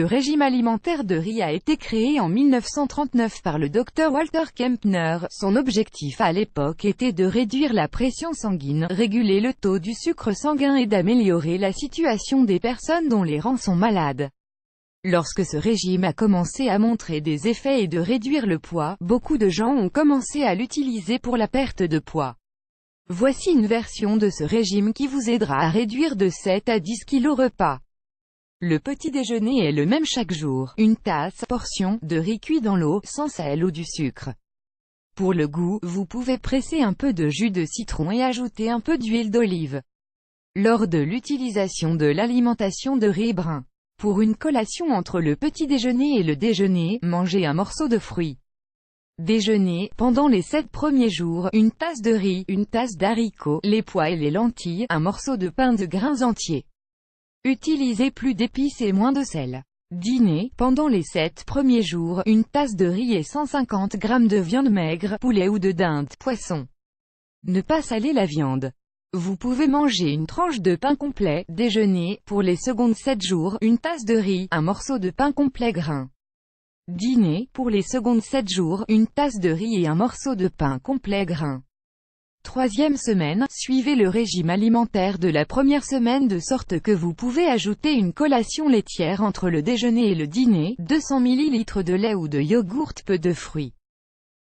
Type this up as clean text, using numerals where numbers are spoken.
Le régime alimentaire de riz a été créé en 1939 par le Dr Walter Kempner. Son objectif à l'époque était de réduire la pression sanguine, réguler le taux du sucre sanguin et d'améliorer la situation des personnes dont les reins sont malades. Lorsque ce régime a commencé à montrer des effets et de réduire le poids, beaucoup de gens ont commencé à l'utiliser pour la perte de poids. Voici une version de ce régime qui vous aidera à réduire de 7 à 10 kg repas. Le petit déjeuner est le même chaque jour. Une tasse, portion, de riz cuit dans l'eau, sans sel ou du sucre. Pour le goût, vous pouvez presser un peu de jus de citron et ajouter un peu d'huile d'olive. Lors de l'utilisation de l'alimentation de riz brun. Pour une collation entre le petit déjeuner et le déjeuner, mangez un morceau de fruits. Déjeuner, pendant les 7 premiers jours, une tasse de riz, une tasse d'haricots, les pois et les lentilles, un morceau de pain de grains entiers. Utilisez plus d'épices et moins de sel. Dîner, pendant les 7 premiers jours, une tasse de riz et 150 g de viande maigre, poulet ou de dinde, poisson. Ne pas saler la viande. Vous pouvez manger une tranche de pain complet. Déjeuner, pour les secondes 7 jours, une tasse de riz, un morceau de pain complet grain. Dîner, pour les secondes 7 jours, une tasse de riz et un morceau de pain complet grain. Troisième semaine, suivez le régime alimentaire de la première semaine de sorte que vous pouvez ajouter une collation laitière entre le déjeuner et le dîner, 200 ml de lait ou de yogourt, peu de fruits.